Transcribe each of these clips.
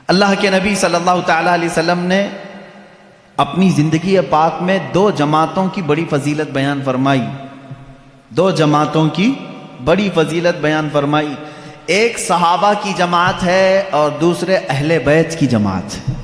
اللہ کے نبی صلی اللہ تعالیٰ علیہ وسلم نے اپنی زندگی پاک میں دو جماعتوں کی بڑی فضیلت بیان فرمائی. دو جماعتوں کی بڑی فضیلت بیان فرمائی. ایک صحابہ کی جماعت ہے اور دوسرے اہل بیت کی جماعت ہے.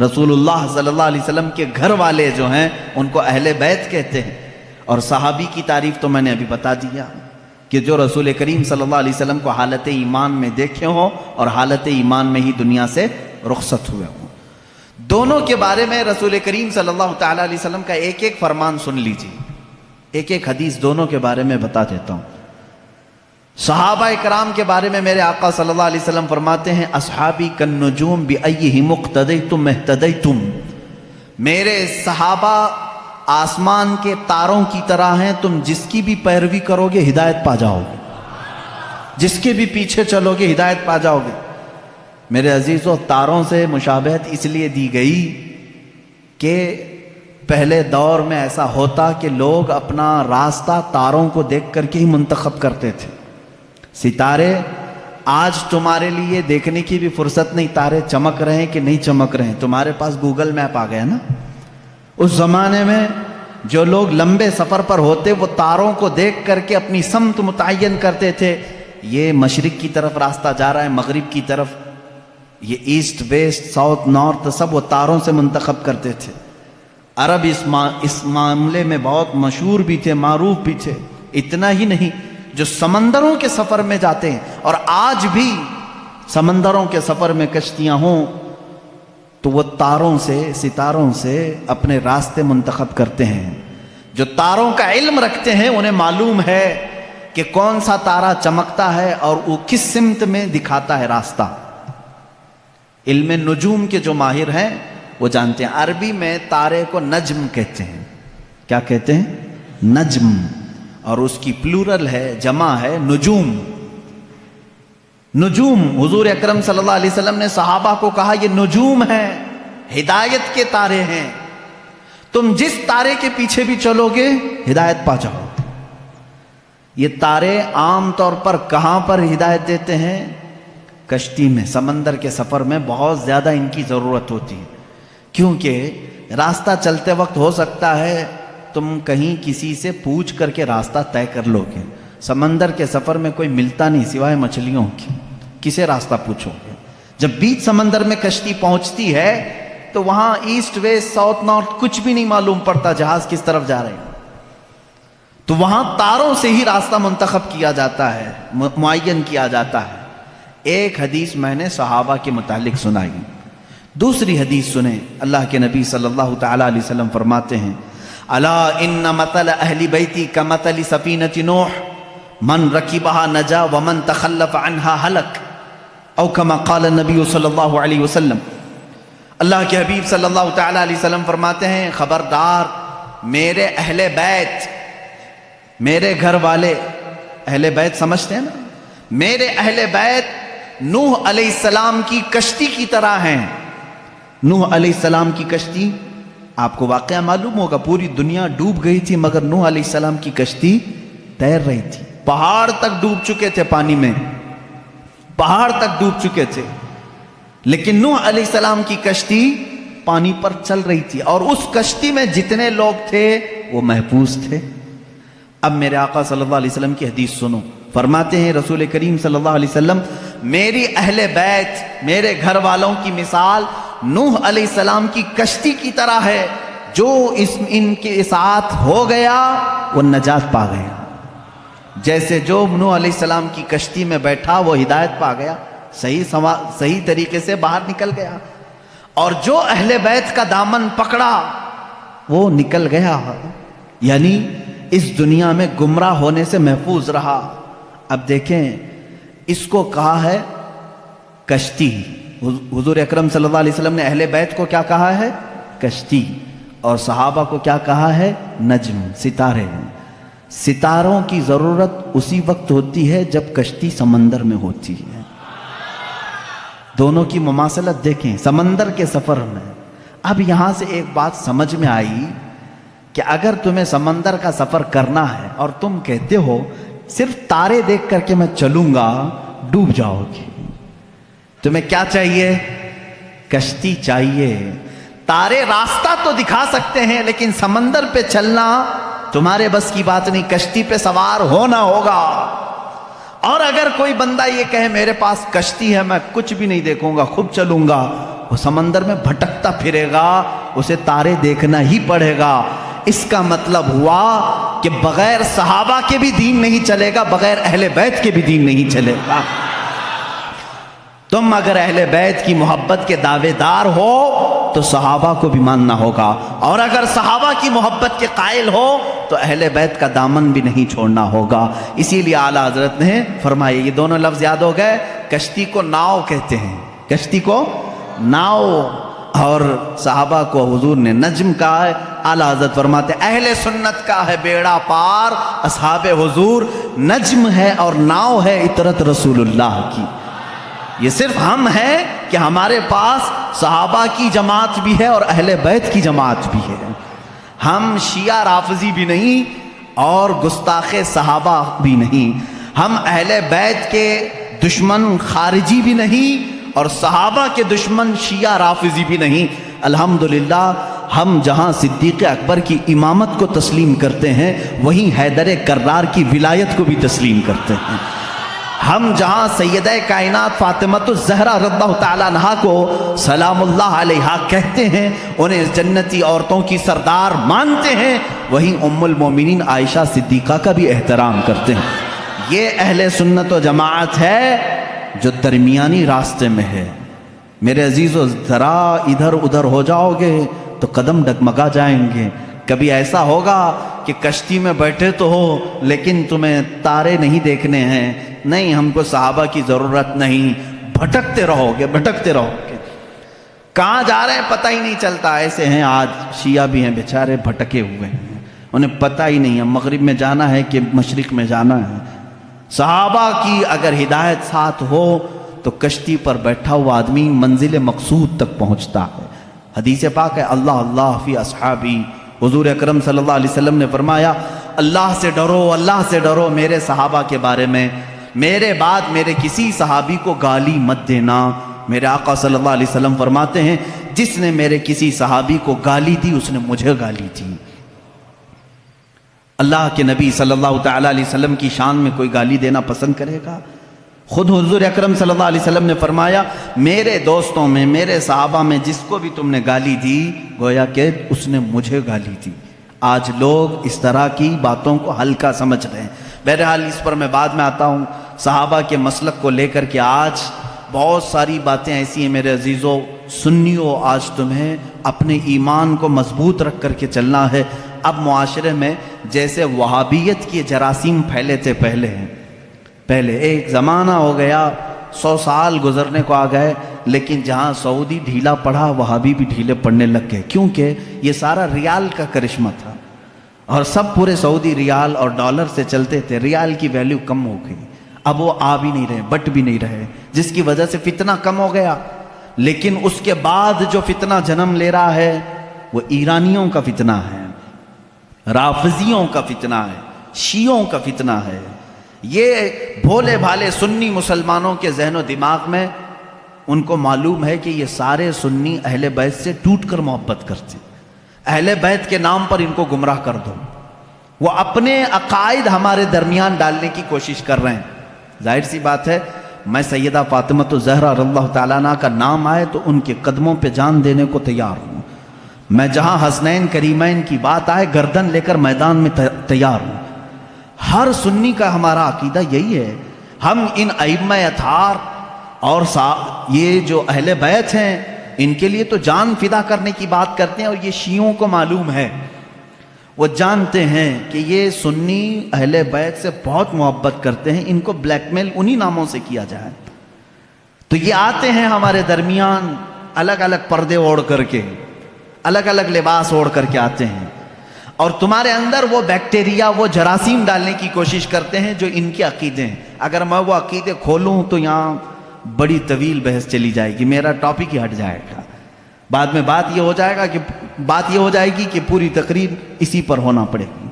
رسول اللہ صلی اللہ علیہ وسلم کے گھر والے جو ہیں ان کو اہل بیت کہتے ہیں. اور صحابی کی تعریف تو میں نے ابھی بتا دیا کہ جو رسول کریم صلی اللہ علیہ وسلم کو حالت ایمان میں دیکھے ہوں اور حالت ایمان میں ہی دنیا سے رخصت ہوئے ہوں. دونوں کے بارے میں رسول کریم صلی اللہ تعالیٰ علیہ وسلم کا ایک ایک فرمان سن لیجیے. ایک ایک حدیث دونوں کے بارے میں بتا دیتا ہوں. صحابہ اکرام کے بارے میں میرے آقا صلی اللہ علیہ وسلم فرماتے ہیں اصحابی کالنجوم بأیہم اقتدیتم اہتدیتم. میرے صحابہ آسمان کے تاروں کی طرح ہیں، تم جس کی بھی پیروی کرو گے ہدایت پا جاؤ گے، جس کے بھی پیچھے چلو گے ہدایت پا جاؤ گے. میرے عزیزو، تاروں سے مشابہت اس لیے دی گئی کہ پہلے دور میں ایسا ہوتا کہ لوگ اپنا راستہ تاروں کو دیکھ کر کے ہی منتخب کرتے تھے. ستارے آج تمہارے لیے دیکھنے کی بھی فرصت نہیں تارے چمک رہے ہیں کہ نہیں چمک رہے ہیں، تمہارے پاس گوگل میپ آ گیا نا. اس زمانے میں جو لوگ لمبے سفر پر ہوتے وہ تاروں کو دیکھ کر کے اپنی سمت متعین کرتے تھے. یہ مشرق کی طرف راستہ جا رہا ہے، مغرب کی طرف، یہ ایسٹ ویسٹ ساؤتھ نارتھ سب وہ تاروں سے منتخب کرتے تھے. عرب اس معاملے میں بہت مشہور بھی تھے، معروف بھی تھے. اتنا ہی نہیں، جو سمندروں کے سفر میں جاتے ہیں، اور آج بھی سمندروں کے سفر میں کشتیاں ہوں تو وہ تاروں سے، ستاروں سے اپنے راستے منتخب کرتے ہیں. جو تاروں کا علم رکھتے ہیں انہیں معلوم ہے کہ کون سا تارا چمکتا ہے اور وہ کس سمت میں دکھاتا ہے راستہ. علم نجوم کے جو ماہر ہیں وہ جانتے ہیں. عربی میں تارے کو نجم کہتے ہیں. کیا کہتے ہیں؟ نجم. اور اس کی پلورل ہے، جمع ہے نجوم. نجوم، حضور اکرم صلی اللہ علیہ وسلم نے صحابہ کو کہا یہ نجوم ہیں، ہدایت کے تارے ہیں، تم جس تارے کے پیچھے بھی چلو گے ہدایت پا جاؤ. یہ تارے عام طور پر کہاں پر ہدایت دیتے ہیں؟ کشتی میں، سمندر کے سفر میں بہت زیادہ ان کی ضرورت ہوتی ہے. کیونکہ راستہ چلتے وقت ہو سکتا ہے تم کہیں کسی سے پوچھ کر کے راستہ طے کر لو گے. سمندر کے سفر میں کوئی ملتا نہیں سوائے مچھلیوں کی، کسے راستہ پوچھو گے؟ جب بیچ سمندر میں کشتی پہنچتی ہے تو وہاں ایسٹ ویسٹ ساؤتھ نارتھ کچھ بھی نہیں معلوم پڑتا، جہاز کس طرف جا رہے ہیں. تو وہاں تاروں سے ہی راستہ منتخب کیا جاتا ہے، معین کیا جاتا ہے. ایک حدیث میں نے صحابہ کے متعلق سنائی. دوسری حدیث سنیں. اللہ کے نبی صلی اللہ تعالیٰ علیہ وسلم فرماتے ہیں الا ان مثل اہل بیتی کمثل سفینۃ نوح من رکبها نجا ومن تخلف عنها ہلک او کما قال النبی صلی اللہ علیہ وسلم. اللہ کے حبیب صلی اللہ تعالیٰ علیہ وسلم فرماتے ہیں خبردار، میرے اہل بیت، میرے گھر والے، اہل بیت سمجھتے ہیں نا، میرے اہل بیت نوح علیہ السلام کی کشتی کی طرح ہیں. نوح علیہ السلام کی کشتی، آپ کو واقعہ معلوم ہوگا، پوری دنیا ڈوب گئی تھی مگر نوح علیہ السلام کی کشتی تیر رہی تھی. پہاڑ تک ڈوب چکے تھے، پانی میں پہاڑ تک ڈوب چکے تھے، لیکن نوح علیہ السلام کی کشتی پانی پر چل رہی تھی اور اس کشتی میں جتنے لوگ تھے وہ محفوظ تھے. اب میرے آقا صلی اللہ علیہ وسلم کی حدیث سنو. فرماتے ہیں رسول کریم صلی اللہ علیہ وسلم میری اہل بیت، میرے گھر والوں کی مثال نوح علیہ السلام کی کشتی کی طرح ہے. جو ان کے ساتھ ہو گیا وہ نجات پا گیا. جیسے جو نوح علیہ السلام کی کشتی میں بیٹھا وہ ہدایت پا گیا، صحیح طریقے سے باہر نکل گیا. اور جو اہل بیت کا دامن پکڑا وہ نکل گیا، یعنی اس دنیا میں گمراہ ہونے سے محفوظ رہا. اب دیکھیں، اس کو کہا ہے کشتی. حضور اکرم صلی اللہ علیہ وسلم نے اہل بیت کو کیا کہا ہے؟ کشتی. اور صحابہ کو کیا کہا ہے؟ نجم، ستارے. ستاروں کی ضرورت اسی وقت ہوتی ہے جب کشتی سمندر میں ہوتی ہے. دونوں کی مماثلت دیکھیں سمندر کے سفر میں. اب یہاں سے ایک بات سمجھ میں آئی کہ اگر تمہیں سمندر کا سفر کرنا ہے اور تم کہتے ہو صرف تارے دیکھ کر کے میں چلوں گا، ڈوب جاؤ گے. تمہیں کیا چاہیے؟ کشتی چاہیے. تارے راستہ تو دکھا سکتے ہیں لیکن سمندر پہ چلنا تمہارے بس کی بات نہیں. کشتی پہ سوار ہونا ہوگا. اور اگر کوئی بندہ یہ کہے میرے پاس کشتی ہے میں کچھ بھی نہیں دیکھوں گا خود چلوں گا، وہ سمندر میں بھٹکتا پھرے گا، اسے تارے دیکھنا ہی پڑے گا. اس کا مطلب ہوا کہ بغیر صحابہ کے بھی دین نہیں چلے گا، بغیر اہل بیت کے بھی دین نہیں چلے گا. تم اگر اہل بیت کی محبت کے دعوے دار ہو تو صحابہ کو بھی ماننا ہوگا، اور اگر صحابہ کی محبت کے قائل ہو تو اہل بیت کا دامن بھی نہیں چھوڑنا ہوگا. اسی لیے اعلیٰ حضرت نے فرمایا، یہ دونوں لفظ یاد ہو گئے، کشتی کو ناؤ کہتے ہیں، کشتی کو ناؤ، اور صحابہ کو حضور نے نجم کہا ہے. اعلیٰ حضرت فرماتے اہل سنت کا ہے بیڑا پار، اصحاب حضور نجم ہے اور ناؤ ہے اطرت رسول اللہ کی. یہ صرف ہم ہیں کہ ہمارے پاس صحابہ کی جماعت بھی ہے اور اہل بیت کی جماعت بھی ہے. ہم شیعہ رافضی بھی نہیں اور گستاخ صحابہ بھی نہیں. ہم اہل بیت کے دشمن خارجی بھی نہیں اور صحابہ کے دشمن شیعہ رافضی بھی نہیں. الحمدللہ ہم جہاں صدیق اکبر کی امامت کو تسلیم کرتے ہیں وہیں حیدر کرار کی ولایت کو بھی تسلیم کرتے ہیں. ہم جہاں سیدہ کائنات فاطمۃ الزہرا رضی اللہ تعالیٰ عنہا کو سلام اللہ علیہا کہتے ہیں، انہیں جنتی عورتوں کی سردار مانتے ہیں، وہیں ام المومنین عائشہ صدیقہ کا بھی احترام کرتے ہیں. یہ اہل سنت و جماعت ہے جو درمیانی راستے میں ہے. میرے عزیزو ذرا ادھر ادھر ہو جاؤ گے تو قدم ڈگمگا جائیں گے. کبھی ایسا ہوگا کہ کشتی میں بیٹھے تو ہو لیکن تمہیں تارے نہیں دیکھنے ہیں، نہیں ہم کو صحابہ کی ضرورت نہیں، بھٹکتے رہو گے بھٹکتے رہو گے. کہاں جا رہے ہیں پتہ ہی نہیں چلتا. ایسے ہیں آج شیعہ بھی ہیں بیچارے بھٹکے ہوئے ہیں، انہیں پتہ ہی نہیں ہے مغرب میں جانا ہے کہ مشرق میں جانا ہے. صحابہ کی اگر ہدایت ساتھ ہو تو کشتی پر بیٹھا ہوا آدمی منزل مقصود تک پہنچتا ہے. حدیث پاک ہے اللہ اللہ فی اصحابی. حضور اکرم صلی اللہ علیہ وسلم نے فرمایا اللہ سے ڈرو، اللہ سے ڈرو میرے صحابہ کے بارے میں، میرے بعد میرے کسی صحابی کو گالی مت دینا. میرے آقا صلی اللہ علیہ وسلم فرماتے ہیں جس نے میرے کسی صحابی کو گالی دی اس نے مجھے گالی دی. اللہ کے نبی صلی اللہ تعالیٰ علیہ وسلم کی شان میں کوئی گالی دینا پسند کرے گا؟ خود حضور اکرم صلی اللہ علیہ وسلم نے فرمایا میرے دوستوں میں میرے صحابہ میں جس کو بھی تم نے گالی دی گویا کہ اس نے مجھے گالی دی. آج لوگ اس طرح کی باتوں کو ہلکا سمجھ رہے ہیں. بہرحال اس پر میں بعد میں آتا ہوں. صحابہ کے مسلک کو لے کر کے آج بہت ساری باتیں ایسی ہیں میرے عزیزو سنیو، آج تمہیں اپنے ایمان کو مضبوط رکھ کر کے چلنا ہے. اب معاشرے میں جیسے وہابیت کی جراثیم پھیلے تھے پہلے ایک زمانہ ہو گیا 100 سال گزرنے کو آ گئے لیکن جہاں سعودی ڈھیلا پڑا وہابی بھی ڈھیلے پڑنے لگ گئے، کیونکہ یہ سارا ریال کا کرشمہ تھا اور سب پورے سعودی ریال اور ڈالر سے چلتے تھے. ریال کی ویلیو کم ہو گئی، اب وہ آ بھی نہیں رہے بٹ بھی نہیں رہے، جس کی وجہ سے فتنہ کم ہو گیا. لیکن اس کے بعد جو فتنہ جنم لے رہا ہے وہ ایرانیوں کا فتنہ ہے، رافضیوں کا فتنہ ہے، شیعوں کا فتنہ ہے. یہ بھولے بھالے سنی مسلمانوں کے ذہن و دماغ میں ان کو معلوم ہے کہ یہ سارے سنی اہل بیت سے ٹوٹ کر محبت کرتے، اہل بیت کے نام پر ان کو گمراہ کر دو. وہ اپنے عقائد ہمارے درمیان ڈالنے کی کوشش کر رہے ہیں. ظاہر سی بات ہے میں سیدہ فاطمۃ الزہرا رضی اللہ تعالیٰ عنہ کا نام آئے تو ان کے قدموں پہ جان دینے کو تیار ہوں. میں جہاں حسنین کریمین کی بات آئے گردن لے کر میدان میں تیار ہوں. ہر سنی کا ہمارا عقیدہ یہی ہے. ہم ان ائمہ اطہار اور یہ جو اہل بیت ہیں ان کے لیے تو جان فدا کرنے کی بات کرتے ہیں، اور یہ شیعوں کو معلوم ہے، وہ جانتے ہیں کہ یہ سنی اہل بیت سے بہت محبت کرتے ہیں، ان کو بلیک میل انہی ناموں سے کیا جائے. تو یہ آتے ہیں ہمارے درمیان الگ الگ پردے اوڑھ کر کے، الگ الگ لباس اوڑھ کر کے آتے ہیں، اور تمہارے اندر وہ بیکٹیریا وہ جراثیم ڈالنے کی کوشش کرتے ہیں جو ان کے عقیدے ہیں. اگر میں وہ عقیدے کھولوں تو یہاں بڑی طویل بحث چلی جائے گی، میرا ٹاپک ہی ہٹ جائے گا. بعد میں بات یہ ہو جائے گی کہ پوری تقریر اسی پر ہونا پڑے گی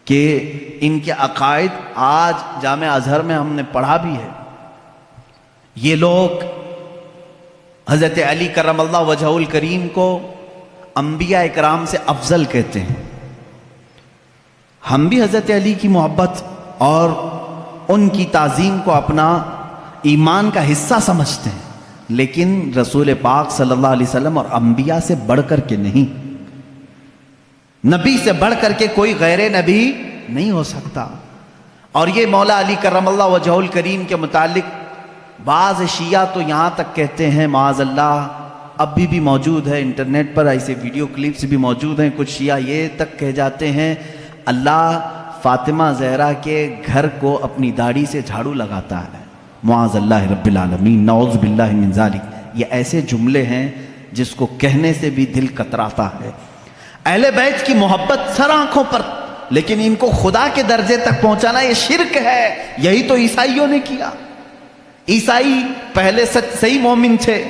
کہ ان کے عقائد آج جامعہ ازہر میں ہم نے پڑھا بھی ہے. یہ لوگ حضرت علی کرم اللہ وجہہ الکریم کو انبیاء اکرام سے افضل کہتے ہیں. ہم بھی حضرت علی کی محبت اور ان کی تعظیم کو اپنا ایمان کا حصہ سمجھتے ہیں، لیکن رسول پاک صلی اللہ علیہ وسلم اور انبیاء سے بڑھ کر کے نہیں. نبی سے بڑھ کر کے کوئی غیر نبی نہیں ہو سکتا. اور یہ مولا علی کرم اللہ وجہہ الکریم کے متعلق بعض شیعہ تو یہاں تک کہتے ہیں، معاذ اللہ، اب بھی موجود ہے انٹرنیٹ پر ایسے ویڈیو کلپس بھی موجود ہیں. کچھ شیعہ یہ تک کہہ جاتے ہیں اللہ فاطمہ زہرا کے گھر کو اپنی داڑھی سے جھاڑو لگاتا ہے. معاذ اللہ رب العالمین، نعوذ باللہ من ذالک. یہ ایسے جملے ہیں جس کو کہنے سے بھی دل کتراتا ہے. اہل بیت کی محبت سر آنکھوں پر، لیکن ان کو خدا کے درجے تک پہنچانا یہ شرک ہے. یہی تو عیسائیوں نے کیا. عیسائی پہلے صحیح مومن تھے،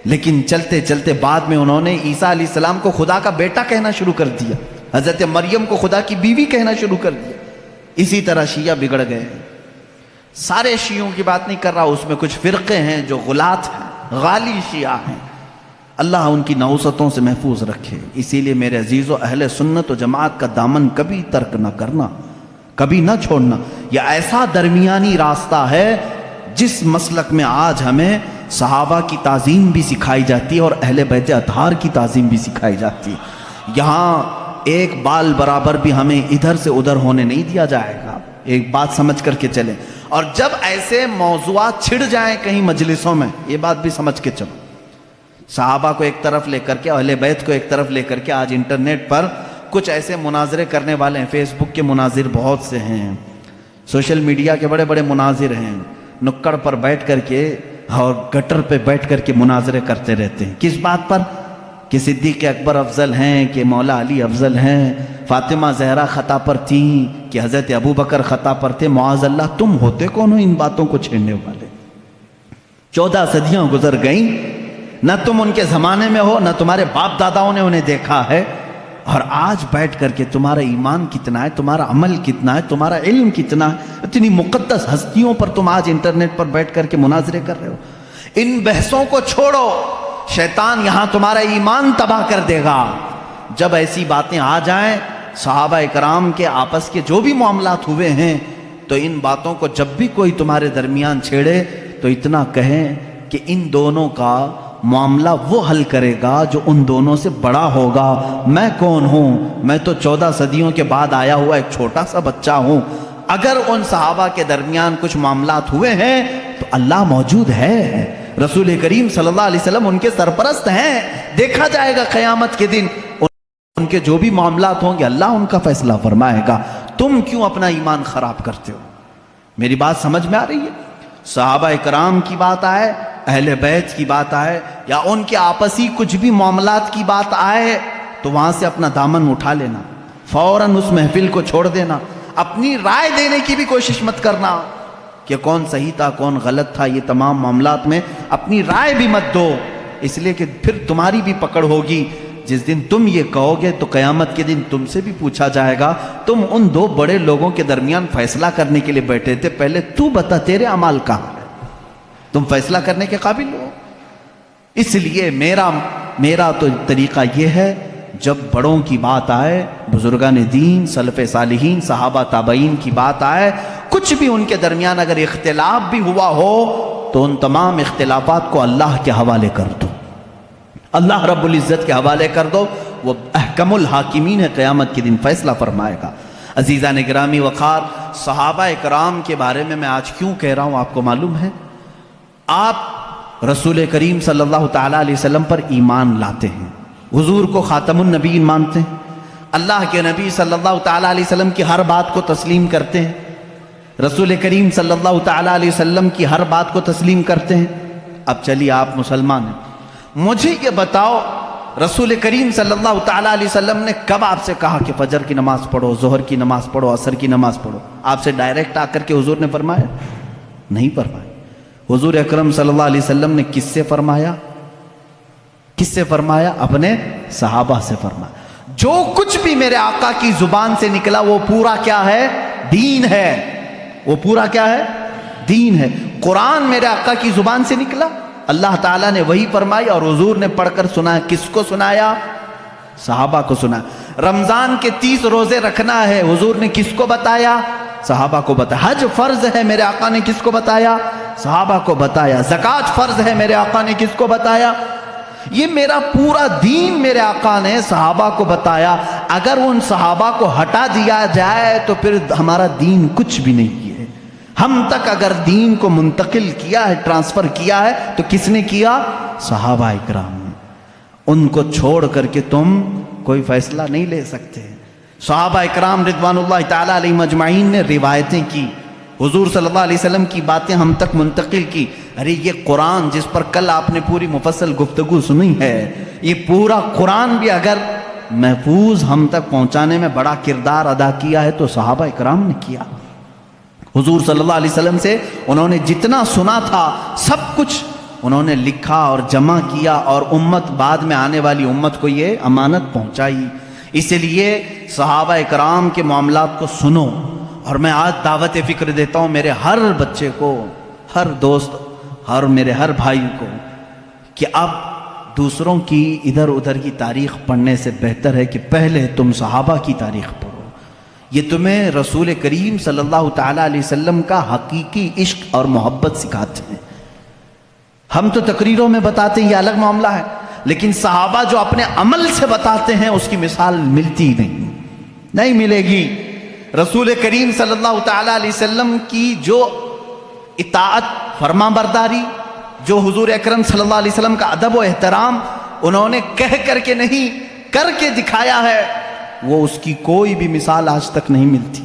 لیکن چلتے چلتے بعد میں انہوں نے عیسیٰ علیہ السلام کو خدا کا بیٹا کہنا شروع کر دیا، حضرت مریم کو خدا کی بیوی کہنا شروع کر دیا. اسی طرح شیعہ بگڑ گئے. سارے شیعوں کی بات نہیں کر رہا، اس میں کچھ فرقے ہیں جو غلات ہیں، غالی شیعہ ہیں. اللہ ان کی نحوستوں سے محفوظ رکھے. اسی لیے میرے عزیزو، اہل سنت و جماعت کا دامن کبھی ترک نہ کرنا، کبھی نہ چھوڑنا. یہ ایسا درمیانی راستہ ہے جس مسلک میں آج ہمیں صحابہ کی تعظیم بھی سکھائی جاتی ہے اور اہل بیت اطہار کی تعظیم بھی سکھائی جاتی ہے. یہاں ایک بال برابر بھی ہمیں ادھر سے ادھر ہونے نہیں دیا جائے گا. ایک بات سمجھ کر کے چلیں. اور جب ایسے موضوعات چھڑ جائیں کہیں مجلسوں میں، یہ بات بھی سمجھ کے چلو. صحابہ کو ایک طرف لے کر کے، اہل بیت کو ایک طرف لے کر کے آج انٹرنیٹ پر کچھ ایسے مناظرے کرنے والے ہیں. فیس بک کے مناظر بہت سے ہیں، سوشل میڈیا کے بڑے بڑے مناظر ہیں. نکڑ پر بیٹھ کر کے اور گٹر پہ بیٹھ کر کے مناظرے کرتے رہتے ہیں. کس بات پر؟ کہ صدیق اکبر افضل ہیں، کہ مولا علی افضل ہیں، فاطمہ زہرا خطا پر تھیں، کہ حضرت ابو بکر خطا پر تھے. معاذ اللہ، تم ہوتے کون ہو ان باتوں کو چھیڑنے والے؟ 14 صدیاں گزر گئیں، نہ تم ان کے زمانے میں ہو، نہ تمہارے باپ داداؤں نے انہیں دیکھا ہے. اور آج بیٹھ کر کے تمہارا ایمان کتنا ہے، تمہارا عمل کتنا ہے، تمہارا علم کتنا ہے، اتنی مقدس ہستیوں پر تم آج انٹرنیٹ پر بیٹھ کر کے مناظرے کر رہے ہو. ان بحثوں کو چھوڑو، شیطان یہاں تمہارا ایمان تباہ کر دے گا. جب ایسی باتیں آ جائیں، صحابہ اکرام کے آپس کے جو بھی معاملات ہوئے ہیں، تو ان باتوں کو جب بھی کوئی تمہارے درمیان چھیڑے تو اتنا کہیں کہ ان دونوں کا معاملہ وہ حل کرے گا جو ان دونوں سے بڑا ہوگا. میں کون ہوں؟ میں تو 14 صدیوں کے بعد آیا ہوا ایک چھوٹا سا بچہ ہوں. اگر ان صحابہ کے درمیان کچھ معاملات ہوئے ہیں تو اللہ موجود ہے، رسول کریم صلی اللہ علیہ وسلم ان کے سرپرست ہیں. دیکھا جائے گا قیامت کے دن ان کے جو بھی معاملات ہوں گے اللہ ان کا فیصلہ فرمائے گا. تم کیوں اپنا ایمان خراب کرتے ہو؟ میری بات سمجھ میں آ رہی ہے؟ صحابہ اکرام کی بات آئے، اہل بیت کی بات آئے، یا ان کے آپسی کچھ بھی معاملات کی بات آئے، تو وہاں سے اپنا دامن اٹھا لینا، فوراً اس محفل کو چھوڑ دینا. اپنی رائے دینے کی بھی کوشش مت کرنا کہ کون صحیح تھا کون غلط تھا. یہ تمام معاملات میں اپنی رائے بھی مت دو، اس لیے کہ پھر تمہاری بھی پکڑ ہوگی. جس دن تم یہ کہو گے تو قیامت کے دن تم سے بھی پوچھا جائے گا تم ان دو بڑے لوگوں کے درمیان فیصلہ کرنے کے لیے بیٹھے تھے، پہلے تو بتا تیرے اعمال کہاں ہے، تم فیصلہ کرنے کے قابل ہو. اس لیے میرا تو طریقہ یہ ہے، جب بڑوں کی بات آئے، بزرگان دین، سلف صالحین، صحابہ تابعین کی بات آئے، کچھ بھی ان کے درمیان اگر اختلاف بھی ہوا ہو تو ان تمام اختلافات کو اللہ کے حوالے کر دو، اللہ رب العزت کے حوالے کر دو. وہ احکم الحاکمین ہے، قیامت کے دن فیصلہ فرمائے گا. عزیزان گرامی وقار، صحابہ اکرام کے بارے میں آج کیوں کہہ رہا ہوں آپ کو معلوم ہے؟ آپ رسول کریم صلی اللہ تعالیٰ علیہ وسلم پر ایمان لاتے ہیں، حضور کو خاتم النبیین مانتے ہیں، اللہ کے نبی صلی اللہ تعالیٰ علیہ وسلم کی ہر بات کو تسلیم کرتے ہیں، رسول کریم صلی اللہ تعالیٰ علیہ وسلم کی ہر بات کو تسلیم کرتے ہیں. اب چلیے آپ مسلمان ہیں، مجھے یہ بتاؤ رسول کریم صلی اللہ تعالیٰ علیہ وسلم نے کب آپ سے کہا کہ فجر کی نماز پڑھو، ظہر کی نماز پڑھو، عصر کی نماز پڑھو؟ آپ سے ڈائریکٹ آ کر کے حضور نے فرمایا؟ نہیں فرمایا. حضور اکرم صلی اللہ علیہ وسلم نے کس سے فرمایا؟ کس سے فرمایا؟ اپنے صحابہ سے فرمایا. جو کچھ بھی میرے آقا کی زبان سے نکلا وہ پورا کیا ہے؟ دین ہے. وہ پورا کیا ہے؟ دین ہے. قرآن میرے آقا کی زبان سے نکلا، اللہ تعالیٰ نے وہی فرمائی اور حضور نے پڑھ کر سنا. کس کو سنایا؟ صحابہ کو سنا. رمضان کے 30 روزے رکھنا ہے، حضور نے کس کو بتایا؟ صحابہ کو بتایا. حج فرض ہے، میرے آقا نے کس کو بتایا؟ صحابہ کو بتایا. زکوٰۃ فرض ہے، میرے آقا نے کس کو بتایا؟ یہ میرا پورا دین میرے آقا نے صحابہ کو بتایا. اگر ان صحابہ کو ہٹا دیا جائے تو پھر ہمارا دین کچھ بھی نہیں ہے. ہم تک اگر دین کو منتقل کیا ہے، ٹرانسفر کیا ہے، تو کس نے کیا؟ صحابہ اکرام. ان کو چھوڑ کر کے تم کوئی فیصلہ نہیں لے سکتے. صحابہ اکرام رضوان اللہ تعالیٰ علیہم اجمعین نے روایتیں کی، حضور صلی اللہ علیہ وسلم کی باتیں ہم تک منتقل کی. ارے یہ قرآن جس پر کل آپ نے پوری مفصل گفتگو سنی ہے، یہ پورا قرآن بھی اگر محفوظ ہم تک پہنچانے میں بڑا کردار ادا کیا ہے تو صحابہ اکرام نے کیا. حضور صلی اللہ علیہ وسلم سے انہوں نے جتنا سنا تھا سب کچھ انہوں نے لکھا اور جمع کیا، اور امت بعد میں آنے والی امت کو یہ امانت پہنچائی. اس لیے صحابہ اکرام کے معاملات کو سنو. اور میں آج دعوت فکر دیتا ہوں میرے ہر بچے کو، ہر دوست اور میرے ہر بھائی کو، کہ اب دوسروں کی ادھر ادھر کی تاریخ پڑھنے سے بہتر ہے کہ پہلے تم صحابہ کی تاریخ پڑھو. یہ تمہیں رسول کریم صلی اللہ تعالیٰ علیہ وسلم کا حقیقی عشق اور محبت سکھاتے ہیں. ہم تو تقریروں میں بتاتے ہیں، یہ الگ معاملہ ہے، لیکن صحابہ جو اپنے عمل سے بتاتے ہیں اس کی مثال ملتی نہیں ملے گی. رسول کریم صلی اللہ تعالیٰ علیہ وسلم کی جو اطاعت، فرما برداری، جو حضور اکرم صلی اللہ علیہ وسلم کا ادب و احترام انہوں نے کہہ کر کے نہیں کر کے دکھایا ہے، وہ اس کی کوئی بھی مثال آج تک نہیں ملتی.